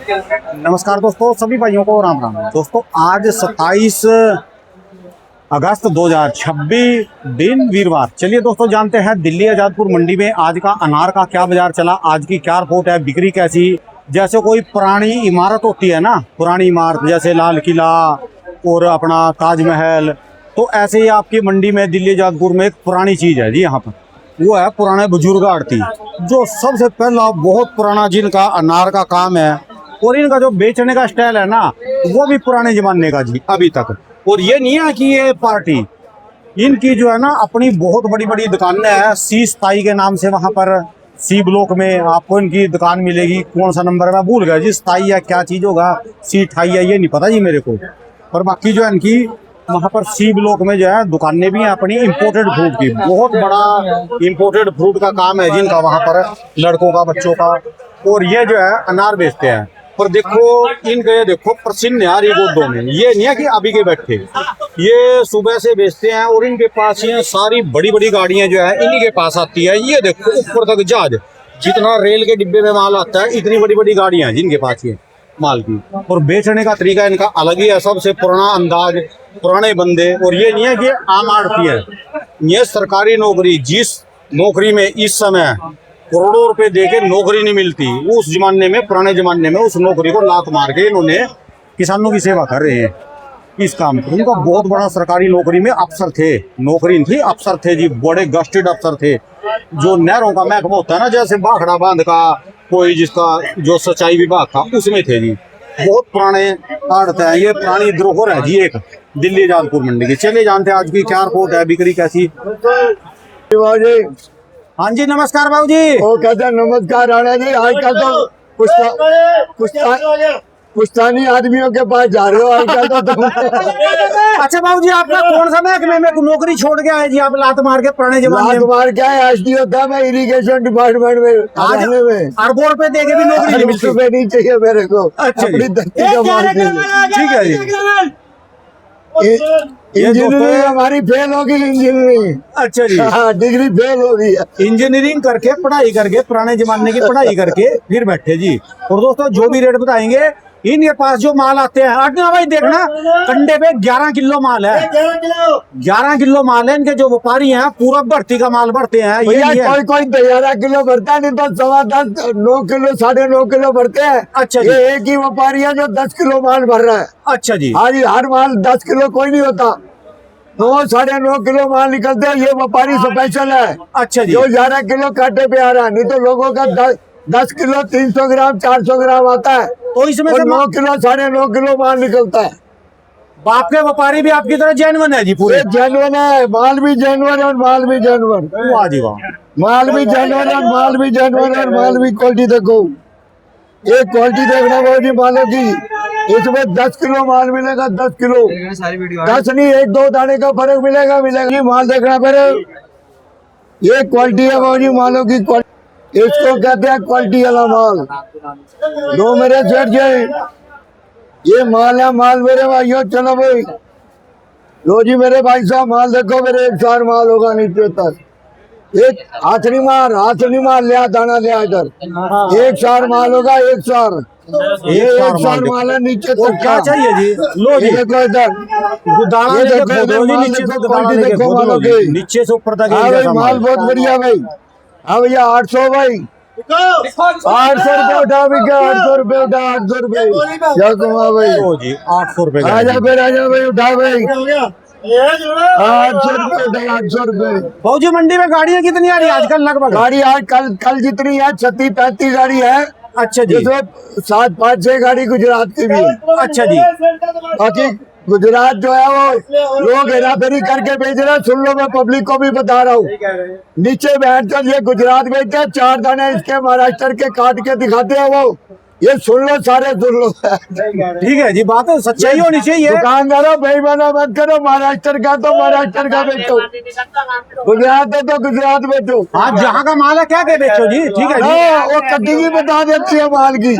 नमस्कार दोस्तों, सभी भाइयों को राम राम। दोस्तों आज 27 अगस्त 2026 दिन वीरवार। चलिए दोस्तों जानते हैं दिल्ली आजादपुर मंडी में आज का अनार का क्या बाजार चला, आज की क्या रिपोर्ट है, बिक्री कैसी। जैसे कोई पुरानी इमारत होती है ना, पुरानी इमारत जैसे लाल किला और अपना ताजमहल, तो ऐसे ही आपकी मंडी में दिल्ली आजादपुर में एक पुरानी चीज़ है जी, यहाँ पर वो है पुराने बुजुर्ग आड़ती, जो सबसे पहला बहुत पुराना जिनका अनार का काम है और इनका जो बेचने का स्टाइल है ना वो भी पुराने जमाने का जी अभी तक। और ये नहीं है कि ये पार्टी, इनकी जो है ना अपनी बहुत बड़ी बड़ी दुकानें हैं। सी 27 के नाम से वहाँ पर सी ब्लॉक में आपको इनकी दुकान मिलेगी। कौन सा नंबर है मैं भूल गया जी, 27 या क्या चीज़ होगा, सी 28 है ये नहीं पता जी मेरे को। पर बाकी जो है इनकी वहाँ पर सी ब्लॉक में जो है दुकानें भी हैं अपनी इम्पोर्टेड फ्रूट की। बहुत बड़ा इम्पोर्टेड फ्रूट का काम है जिनका वहाँ पर, लड़कों का, बच्चों का। और ये जो है अनार बेचते हैं। और देखो इनके, देखो प्रसिद्ध यार ये गोदों में, ये नहीं है कि अभी के बैठे, ये सुबह से बेचते हैं। और इनके पास ये सारी बड़ी बड़ी गाड़ियां जो है इन्हीं के पास आती है। ये देखो ऊपर तक जहाज, जितना रेल के डिब्बे में माल आता है इतनी बड़ी बड़ी गाड़ियां जिनके पास ये माल की। और बेचने का तरीका इनका अलग ही है, सबसे पुराना अंदाज, पुराने बंदे। और ये नहीं है कि आम आड़ती है, ये सरकारी नौकरी, जिस नौकरी में इस समय करोड़ों रुपए देके नौकरी नहीं मिलती, उस जमाने में, पुराने जमाने में उस नौकरी को लात मार के इन्होंने किसानों की सेवा कर रहे हैं इस काम को। उनका बहुत बड़ा सरकारी नौकरी में अफसर थे, नौकरी थी, अफसर थे जी, बड़े गस्टेड अफसर थे। जो नहरों का महकमा होता है ना, जैसे बाखड़ा बांध का कोई, जिसका जो सिंचाई विभाग था, उसमें थे जी। बहुत पुराने आड़त है, ये पुरानी धरोहर है जी एक दिल्ली आजादपुर मंडी की। चलिए जानते हैं आज की क्या रिपोर्ट है, बिक्री कैसी। हाँ जी नमस्कार बाबू जी। वो कहते हैं नमस्कार राणा जी। आजकल तो पुश्तानी आदमियों के पास जा रहे हो आजकल तो अच्छा बाबू जी, आपका कौन सा महकमे में नौकरी छोड़ के आए जी आप, लात मार के पुराने जमाने में? लात मार के एसडीओ था मैं इरिगेशन डिपार्टमेंट में, अरबों रुपए देके भी नौकरी नहीं मिलती। रुपए नहीं चाहिए मेरे को, अच्छा अपनी धरती का माल चाहिए। ठीक है जी। इंजीनियरिंग हमारी फेल होगी, इंजीनियरिंग। अच्छा जी, हाँ डिग्री फेल हो गई है। इंजीनियरिंग करके, पढ़ाई करके, पुराने जमाने की पढ़ाई करके फिर बैठे जी। और दोस्तों जो भी रेट बताएंगे, इनके पास जो माल आते हैं, अटना भाई देखना कंडे पे 11 किलो माल है, 11 किलो माल है। इनके जो व्यापारी हैं पूरा भर्ती का माल भरते हैं। कोई कोई 11 किलो भरता है, नहीं तो 10.25 9 किलो 9.5 किलो भरते हैं। अच्छा जी। ये एक ही व्यापारी है जो 10 किलो माल भर रहा है। अच्छा जी। हाँ जी, हर माल 10 किलो कोई नहीं होता, 9 9.5 किलो माल निकलते हैं। ये व्यापारी स्पेशल है। अच्छा जी। जो 11 किलो कांटे पे आ रहा है, नहीं तो लोगों का 10 किलो 300 ग्राम 400 ग्राम आता है, तो इसमें से 9 किलो 9.5 किलो माल निकलता है। बाप के व्यापारी भी आपकी तरह जेन्युइन है जी पूरे? जेन्युइन है, माल भी जेन्युइन और माल भी जेन्युइन। वाह जी वाह। माल भी जेन्युइन और माल भी जेन्युइन और माल भी क्वालिटी। देखो ये क्वालिटी देखना बहुत ही मालों की। इसमें 10 किलो माल मिलेगा, 10 किलो, 10 नहीं 1-2 दाने का फर्क मिलेगा। ये माल देखना पड़े, ये क्वालिटी है बहुत ही मालों की। इसको कहते हैं क्वालिटी वाला माल। दो मेरे सेठ जी, ये माल है, माल मेरे भाइयों। चलो भाई लो जी मेरे भाई साहब, माल देखो मेरे, एक सार माल होगा नीचे तक। एक हाथ नहीं मार लिया, दाना लिया इधर, एक सार माल होगा, एक सार। ये एक सार माल है नीचे तक। क्या चाहिए जी? लो जी देखो इधर, दाना नीचे से ऊपर तक माल बहुत बढ़िया भाई। हाँ भैया 800 भाई, 800 रुपये उठा भैया, 800 रुपये उठा, 800 रुपये। क्या कमा भाई? ओ जी 800 रुपये। आजा भाई उठा भाई, 800 रुपये, 800 रुपये। फौजी मंडी में गाड़ियाँ कितनी आ रही है आजकल लगभग? गाड़ी आज कल जितनी है 36-35 गाड़ी है। अच्छा जी। 7-5-6 गाड़ी गुजरात की भी है। अच्छा जी। बाकी गुजरात जो है वो लोग हेरा फेरी करके बेच रहे हैं। सुन लो, मैं पब्लिक को भी बता रहा हूँ, नीचे बैठ कर ये गुजरात बेचते हैं, 4 दाने इसके महाराष्ट्र के काट के दिखाते हैं वो। ये सुन लो, सारे सुन लो। ठीक है जी, बात है, सच्चाई होनी चाहिए। दुकानदारों बेईमाना मत करो, महाराष्ट्र का तो महाराष्ट्र का बेचो, गुजरात है तो गुजरात बेचो। हाँ जहाँ का माल है क्या के बेचो जी। ठीक है जी। वो कद्दी भी बता देती है माल की,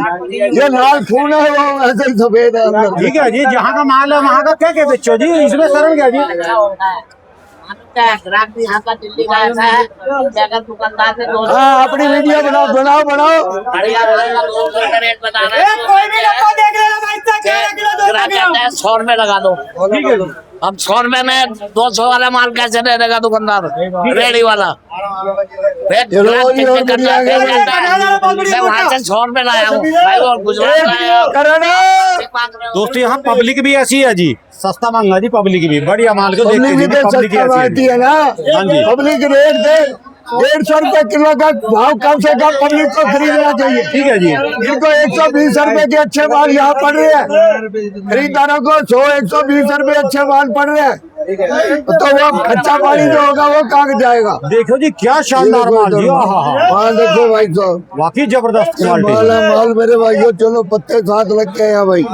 ये लाल खून है, वो ऐसे ही सफेद है अंदर। ठीक है जी, जहाँ का माल है वहाँ का क्या के बेचो जी, इसमें शर्म क्या जी। क्या है, ग्राहक भी यहाँ का दिल्ली का ऐसा है कि अगर दुकानदार से दो हाँ अपनी वीडियो बनाओ बनाओ बनाओ। बढ़िया बढ़िया 200 का रेट बता रहे हैं, ग्राहक कहते हैं 100 रुपए लगा दो। अब 100 रुपए में 200 वाला माल कैसे दे देगा दुकानदार, रेडी वाला। चलो जी, और बढ़िया है। मैं वहाँ से 100 रुपए लाया हूँ भाई, और गुजरात लाया हूँ। दोस्तों यहाँ पब्लिक भी ऐसी है जी, सस्ता महंगा जी, पब्लिक भी बढ़िया माल को देखते पब्लिक भी हैं, तो पब्लिक सस्ता मारती है ना। हाँ जी। पब्लिक रेट दे 150 रुपए किलो का भाव कम से कम पब्लिक को खरीदना चाहिए। ठीक है जी। इनको 120 रुपए के अच्छे माल यहाँ पड़ रहे हैं, खरीदारों को 100-120 रुपए अच्छे माल पड़ रहे हैं, तो वो कच्चा पानी जो होगा वो कहाँ जाएगा। देखो जी क्या शानदार माल जी, माल देखो भाई साहब, वाकई जबरदस्त माल क्वालिटी। है माल मेरे भाइयों। चलो पत्ते साथ लग के हैं भाई।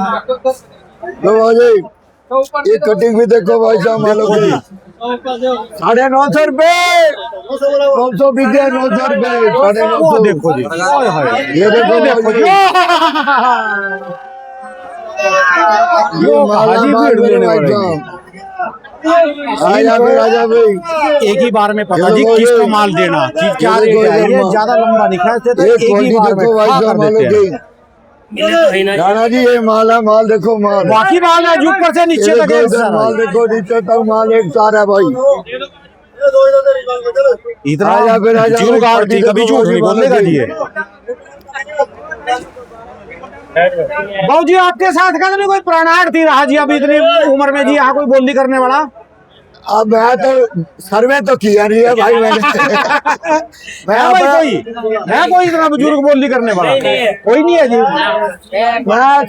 लो भाई ये कटिंग भी देखो भाई साहब, मालों की 950 रुपए, 900 बिके 900 रुपए, वो 950। देखो जी, ओए होए। ये देखो देखो जी, ये माल हाजी माल भीड़ मेरे लेने भाई वाले। साहब। आजा भाई आजा भाई। एक ही बार में पता जी देखो किसको ये- माल देना कि क्या ये रेट देखो है, ये ये माल- ज्यादा लंबा दिखा है तो ये एक ही क्वालिटी बार देखो में भाई खा साहब कर मालों देते की। हैं। राणा जी ये माल है, माल देखो माल। बाकी माल है ऊपर से ये नीचे तक देखो एक इधर सारा माल है। देखो नीचे तक माल एक सार है भाई। इतना आजा फिर आजा झूठ भाई, गाड़ थी, कभी झूठ नहीं बोलेगा जी ये। बाबू जी आपके साथ का नहीं कोई प्राणार्थ थी रहा जी अभी इतनी उम्र में जी, यहाँ कोई बोली करने वाला? अब मैं तो सर्वे तो किया नहीं है भाई मैंने। मैं है भाई अपना- कोई इतना बुजुर्ग बोली करने वाला? कोई नहीं है जी। मैं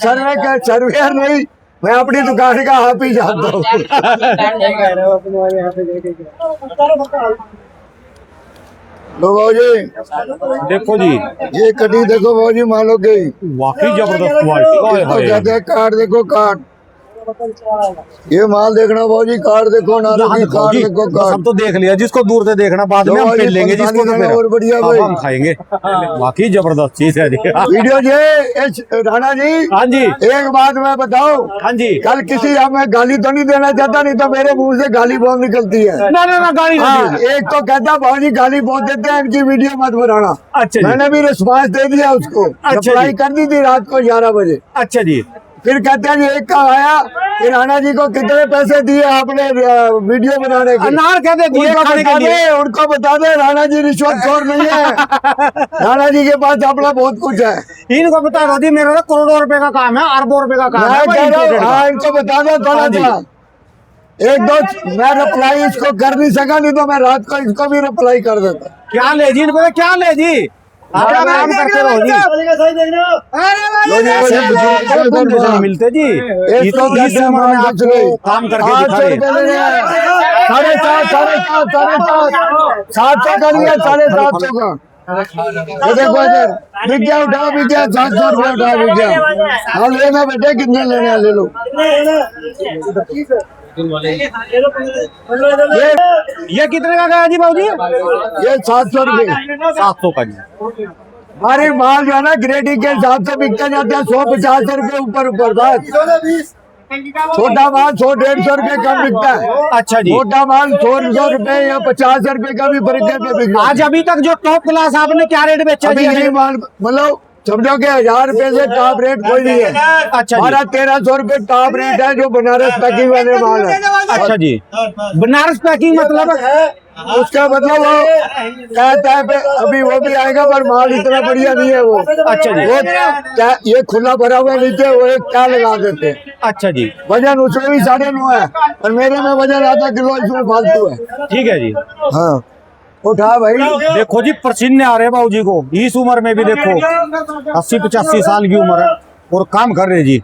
सर्वेयर नहीं, मैं अपनी दुकान का आप ही जानता हूँ। लो भाऊ जी देखो जी ये कटी देखो भाऊ जी मालो की, वाकई जबरदस्त क्वालिटी। ओए तो होए। कहते हैं कार्ड देखो कार्ड, ये माल देखना भाऊ जी, कार्ड देखो ना यहाँ देखो कार्ड जी, देखो बस हम कार्ड। तो देख लिया, जिसको दूर से देखना बाद में हम लो फिर जी, लेंगे, जिसको तो पंजाबी फिर और बढ़िया अब भाई। हम खाएंगे। वाकई जबरदस्त चीज है जी। वीडियो जी राणा जी हाँ जी एक बात मैं बताऊं, हाँ जी। कल किसी मैं गाली तो नहीं देना चाहता, नहीं तो मेरे मुंह से गाली बहुत निकलती है। ना गाड़ी हाँ, नहीं। एक तो कहता भाव जी गाली बहुत देते हैं, इनकी वीडियो मत बनाना। अच्छा जी। मैंने भी रिस्पांस दे दिया उसको, अच्छा रिप्लाई जी। कर दी थी रात को 11 बजे। अच्छा जी। फिर कहते हैं जी एक का आया कि राणा जी को कितने पैसे दिए आपने वीडियो बनाने के? अनार कहते दिए उनको खाने बता के लिए। दे, उनको बता दे राणा जी रिश्वतखोर नहीं है। राणा जी के पास अपना बहुत कुछ है। इनको बता दो जी, मेरा तो करोड़ों रुपए का काम है, अरबों रुपए का काम है मैं भाई, कह रहा हूँ imported का। हाँ इनको बता दो थोड़ा हाँ जी। सा। एक दो मैं रिप्लाई इसको कर नहीं सका, नहीं तो मैं रात को इसको भी रिप्लाई कर देता। क्या ले जी इनको, क्या ले जी, अपना काम करते रहो जी। लो जी, ऐसे बुजुर्ग को पैसे नहीं मिलते जी, ये तो इस उम्र में आपको काम करके दिखा रहे हैं। 750 700 कर लिया, 750 का। ये देखो इधर विद्या उठाओ, विद्या 700 रुपये उठाओ विद्या। हाँ लेना बेटे, कितने लेने हैं ले लो। ये कितने का गया जी बाबू जी? ये 700 रुपये। 700 का जी। हमारे माल जो है ना ग्रेडिंग के हिसाब से बिकता जाता है 150 रुपये ऊपर बस। छोटा माल 100-150 रुपये कम बिकता है। अच्छा जी। मोटा माल 100 रुपये या 50 रुपये का भी बरकत पे बिकता है। आज अभी तक जो टॉप क्लास आपने क्या रेट बेचा अभी जी? यही माल मतलब समझो कि 1000 रुपए से टॉप रेट कोई नहीं है। अच्छा जी। हमारा 1300 रुपये टॉप रेट है, जो बनारस पैकिंग वाले माल है। अच्छा जी। बनारस पैकिंग मतलब उसका मतलब वो कहता है पे अभी वो भी आएगा, पर माल इतना बढ़िया नहीं है वो। अच्छा जी। वो क्या ये खुला भरा हुआ नीचे वो एक क्या लगा देते हैं। अच्छा जी। वजन उसमें भी 9.5 है, और मेरे में वजन आधा किलो इसमें फालतू है। ठीक है जी। हाँ उठा भाई। देखो जी पसीने आ रहे हैं बाबू जी को, इस उम्र में भी देखो 80-85 साल की उम्र है और काम कर रहे जी।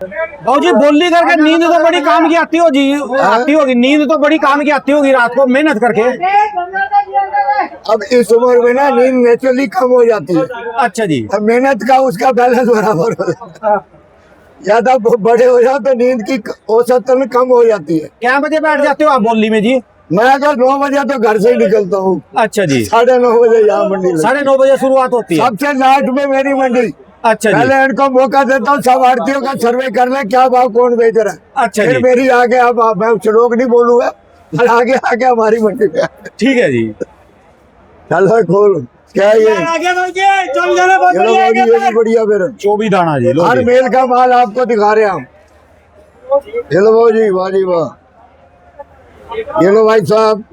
बाबू जी बोली करके नींद तो बड़ी काम की आती हो जी, आती होगी नींद तो बड़ी काम की आती होगी रात को मेहनत करके। अब इस उम्र में ना नींद नेचुरली कम हो जाती है। अच्छा जी। अब मेहनत का उसका बैलेंस बराबर हो जाता है। ज्यादा बड़े हो जाओ तो नींद की औसतन कम हो जाती है। क्या बजे बैठ जाते हो आप बोली में जी? मैं अगर 9 बजे तो घर से ही निकलता हूँ। अच्छा जी। 9:30 बजे यहाँ मंडी लगती है। 9:30 बजे शुरुआत होती है। सबसे लास्ट में मेरी मंडी। अच्छा जी। पहले इनको मौका देता हूँ, सब आड़तियों का सर्वे कर ले क्या भाव कौन बेच रहा है। अच्छा फिर जी। मेरी आगे अब मैं श्लोक नहीं बोलूंगा, और आगे आगे हमारी मंडी पे ठीक है जी। चलो खोल क्या है ये चलो भाई ये भी बढ़िया फिर 24 दाना जी। लो हर जी। मेल का माल आपको दिखा रहे हैं हम। ये लो जी वाह जी वाह। ये लो भाई साहब,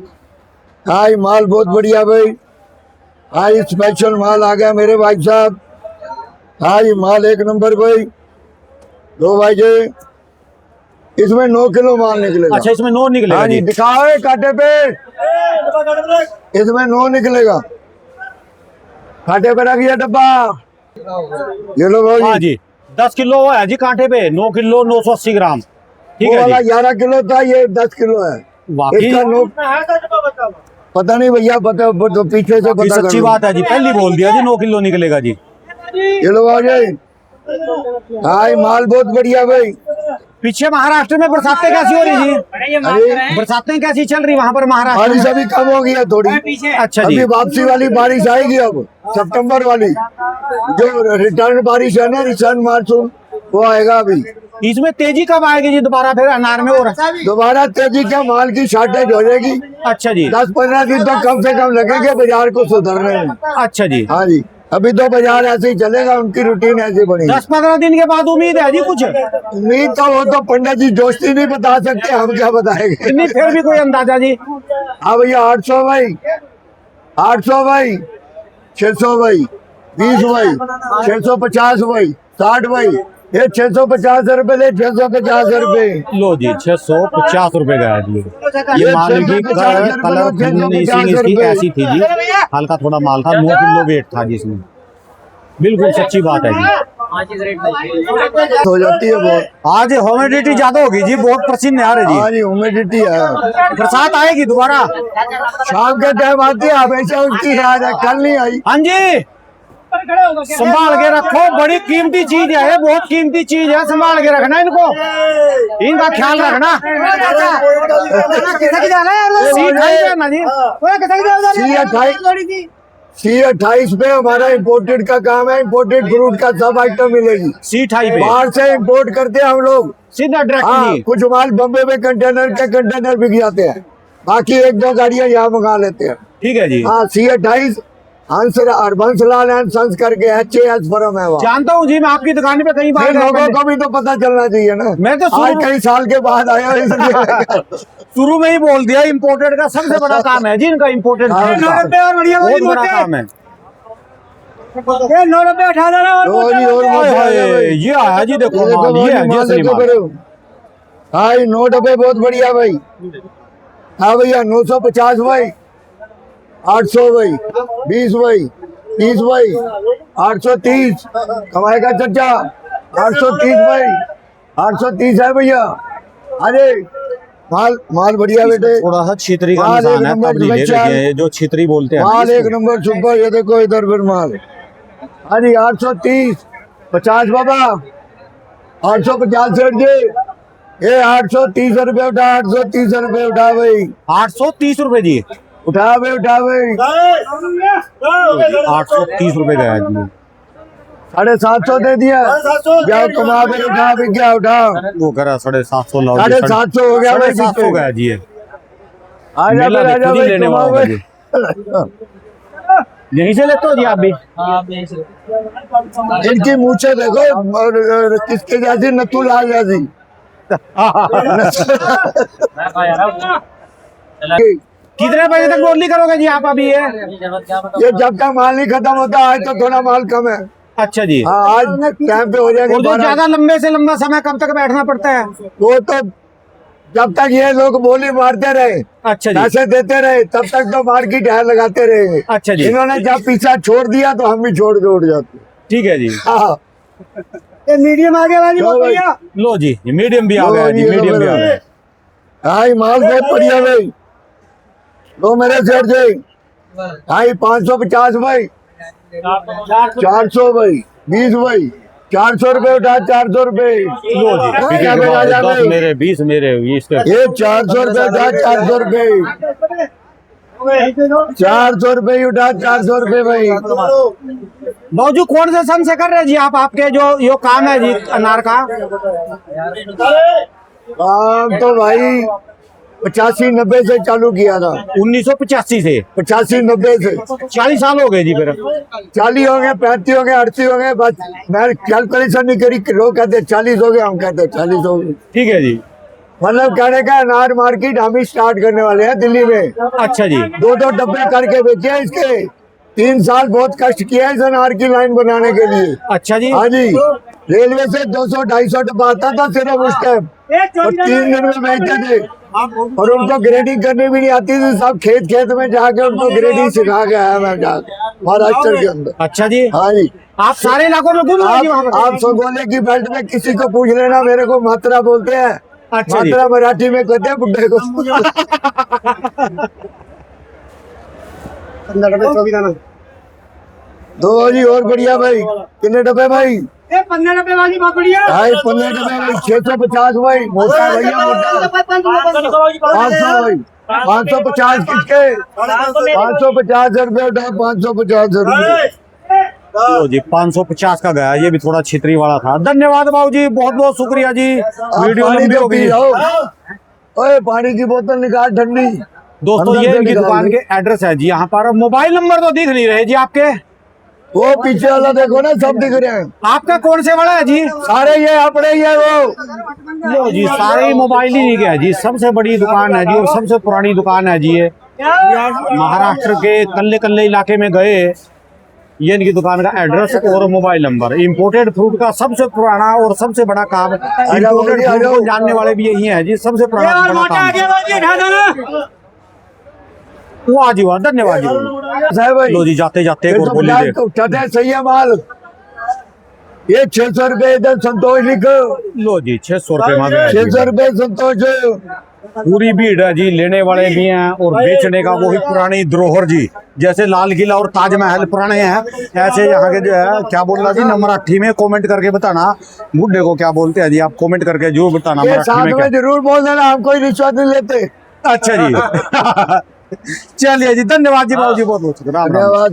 हाँ माल बहुत बढ़िया भाई। हाँ स्पेशल माल आ गया मेरे भाई साहब। हाँ ये माल एक नंबर भाई। लो भाई जी, इसमें 9 किलो माल निकलेगा। अच्छा, इसमें 9 निकलेगा हाँ जी जी। दिखाओ कांटे पे, इसमें 9 निकलेगा। कांटे पे रखिए डब्बा। ये लो भाई हाँ जी, 10 किलो है जी कांटे पे, 9 किलो 980 ग्राम। ठीक वो है वाला जी। 11 किलो था, ये 10 किलो है। वाकई इसका 9 पता नहीं भैया, पता तो पीछे से ये पता सच्ची करो। बात है जी, पहली बोल दिया जी 9 किलो निकलेगा जी। ये लो भाई, हाँ माल बहुत बढ़िया भाई। पीछे महाराष्ट्र में बरसातें कैसी हो रही जी? अरे बरसातें कैसी चल रही वहाँ पर महाराष्ट्र बारिश में? अभी कम हो गई है थोड़ी। अच्छा जी। अभी वापसी वाली बारिश आएगी अब सितंबर वाली, जो रिटर्न बारिश है ना, रिटर्न मानसून, वो आएगा अभी। इसमें तेजी कब आएगी जी दोबारा फिर अनार में? और दोबारा तेजी का माल की शॉर्टेज हो जाएगी। अच्छा जी। 10-15 दिन तो कम से कम लगेंगे बाजार को सुधरने में। अच्छा जी। हाँ जी, अभी तो बाजार ऐसे ही चलेगा, उनकी रूटीन ऐसी बनी। 10-15 दिन के बाद उम्मीद है जी कुछ? उम्मीद तो वो तो पंडित जी दोस्ती नहीं बता सकते, हम क्या बताएंगे। नहीं, फिर भी कोई अंदाजा जी? हाँ भैया 800 भाई, 800 भाई, 600 भाई, 20 भाई, 650 भाई, 60 भाई, ये 650 रुपए ले, 650 रुपए। लो जी, 650 रुपए का है जी। ये माल की कलर फिनिशिंग इसकी ऐसी थी जी, हल्का थोड़ा माल था, 9 किलो वेट था जी इसमें। बिल्कुल सच्ची बात है जी। हो जाती है बहुत। आज ह्यूमिडिटी ज्यादा होगी जी, बहुत पसीने आ रहे जी। हाँ जी ह्यूमिडिटी है। बरसात आएगी दोबारा? शाम के टाइम आती है हमेशा, उसकी याद है, कल नहीं आई। हाँ जी, संभाल के रखो, बड़ी कीमती चीज है, बहुत कीमती चीज है, संभाल के रखना इनको, इनका ख्याल रखना। C28 पे हमारा इम्पोर्टेड का काम है, इम्पोर्टेड फ्रूट का सब आइटम मिलेगी। C28 पे बाहर से इम्पोर्ट करते हैं हम लोग सीधा डायरेक्ट हाँ, जी। कुछ माल बम्बे में कंटेनर के कंटेनर बिक जाते हैं, बाकी 1-2 गाड़ियां यहाँ मंगा लेते हैं। ठीक है जी। हाँ C28 हंसलाल एंड सन्स करके HAS फर्म है वहाँ। जानता हूँ जी, मैं आपकी दुकान पे कई बार लोगों को भी तो पता चलना चाहिए ना। मैं तो आज कई साल के बाद आया इसलिए शुरू में ही बोल दिया, इम्पोर्टेड का सबसे बड़ा काम है जी इनका, इम्पोर्टेड बहुत बड़ा काम है। ये आया जी, देखो माल ये है जी असली माल। हाँ ये 9 डब्बे बहुत बढ़िया भाई। हाँ भैया 950 भाई, 800 भाई, 20 भाई, 30 भाई, 830 कमाएगा चचा, 830 भाई, 830 है भैया। अरे माल बढ़िया बेटे, थोड़ा सा छितरी का माल निशान एक है, नंबर तब लीजिए, देखिए जो छितरी बोलते हैं माल एक नंबर सुपर। ये देखो इधर फिर माल। अरे 830 50 बाबा, 850 सेठ जी, ये 830 रुपए उठा, 830 रुपए उठा भाई, 830 रुपए जी। उठा भाई, उठा भाई। 830 रुपए का है जी। 750 दे दिया, जाओ कमा के उठा भी क्या उठा। वो करा 750 लाओ, 750 हो गया भाई, 750 का है जी। ये आजा मेला भाई, देखो आजा जी, भाई, लेने कमाओ वाला भाई। यहीं से लेते हो जी आप भी? इनकी मूछे देखो, और किसके जैसी, नथुलाल जैसी। कितने बजे तक बोली करोगे जी आप अभी ये? ये जब तक माल नहीं खत्म होता, आज तो थोड़ा माल कम है। अच्छा जी। हाँ आज टाइम पे हो जाएगा। और जो ज्यादा लंबे से लंबा समय कब तक बैठना पड़ता है? वो तो जब तक ये लोग बोली मारते रहे, अच्छा जी। पैसे देते रहे, तब तक तो मार्केट है लगाते रहे। अच्छा जी। इन्होंने जब पीछा छोड़ दिया तो हम भी छोड़ के उठ जाते। ठीक है जी। हाँ ये मीडियम आ गया भैया। लो जी, ये मीडियम भी आ गया जी, मीडियम भी आ गया। हाँ ये माल बहुत बढ़िया भाई। लो मेरे सेठ जी, हाँ 550 भाई, 400 भाई, 20 भाई, 400 रुपए उठा, 400 रुपए। लो जी, राजा 10 भाई, मेरे 20 मेरे, ये 400 रुपए उठा, 400 रुपए, 400 रुपए उठा, 400 रुपए भाई। मौजू कौन से सन से कर रहे हैं जी आप, आपके जो काम है जी अनार का? काम तो भाई 85-90 से चालू किया था, 1985 से 85-90 से 40 साल हो गए जी फिर। 40 हो गए, 35 हो गए, 38 हो गए, बस मैं कैलकुलेशन नहीं करी। लोग कहते 40 हो गए, हम कहते 40 हो गए। ठीक है जी। मतलब कहने का अनार मार्केट हम ही स्टार्ट करने वाले हैं दिल्ली में। अच्छा जी। 2-2 डब्बे करके बेचे हैं इसके। 3 साल बहुत कष्ट किया है इस अनार की लाइन बनाने के लिए। अच्छा जी। हाँ जी, रेलवे से 200-250 डब्बा आता था सिर्फ उस टाइम, और 3 दिन में बेचते थे। और उनको ग्रेडिंग करनी भी नहीं आती थी, सब खेत खेत में जाके उनको ग्रेडिंग सिखा के आया मैं जाके महाराष्ट्र के अंदर। अच्छा जी। हाँ जी, आप सारे इलाकों में घूम रहे जी वहाँ पर? आप सगोले की बेल्ट में किसी को पूछ लेना, मेरे को मात्रा बोलते हैं। अच्छा जी। मात्रा मराठी में कहते हैं बुड्ढे को। 15 डब्बे 24 दाना। दो जी और बढ़िया भाई। कितने डब्बे भाई? 15 डब्बे वाली बहुत बढ़िया। भाई 15 डब्बे भाई, 650 भाई। मोटा भैया मोटा। 500 भाई, 550 किसके? 550 रुपये, 550 रुपये। लो जी 550 का गया, ये भी थोड़ा छितरी वाला था। धन्यवाद बाबू जी, बहुत बहुत शुक्रिया जी। वीडियो पानी लंबी तो हो पी गई। लो। ओए पानी की बोतल निकाल ठंडी। दोस्तों अंदर ये से इनकी निकाल दुकान दे। के एड्रेस है जी यहाँ पर। मोबाइल नंबर तो दिख नहीं रहे जी आपके। वो पीछे वाला देखो ना, सब दिख रहे हैं। आपका कौन से वाला है जी? सारे ये अपने ही है वो। लो जी सारे ही मोबाइल ही नहीं गया जी। सबसे बड़ी दुकान है जी और सबसे पुरानी दुकान है जी ये। महाराष्ट्र के कल्ले कल्ले इलाके में गए, ये इनकी दुकान का एड्रेस और मोबाइल नंबर। इम्पोर्टेड फ्रूट का सबसे पुराना और सबसे बड़ा काम, इम्पोर्टेड फ्रूट को जानने वाले भी यही है जी। सबसे पुराना बड़ा काम। वाह जी वाह, धन्यवाद जी। साहब भाई, लो जी जाते जाते एक और बोली दे। उठाते सही है माल। ये 600 रुपये इधर संतोष लिखो। लो जी 600 रुपये मांग रहे हैं 600 जी। रुपये संतोष। पूरी भीड़ है जी, लेने वाले भी हैं और बेचने का वही पुरानी धरोहर जी। जैसे लाल किला और ताजमहल पुराने हैं, ऐसे यहाँ के जो है, क्या बोलना जी, मराठी में कमेंट करके बताना बुड्ढे को क्या बोलते हैं जी। आप कमेंट करके जरूर बताना ये मराठी साथ में में क्या। जरूर बोल देना, हम कोई रिश्वत नहीं लेते। अच्छा जी। चलिए जी, धन्यवाद जी बाबू जी, बहुत बहुत शुक्रिया। राम राम। धन्यवाद।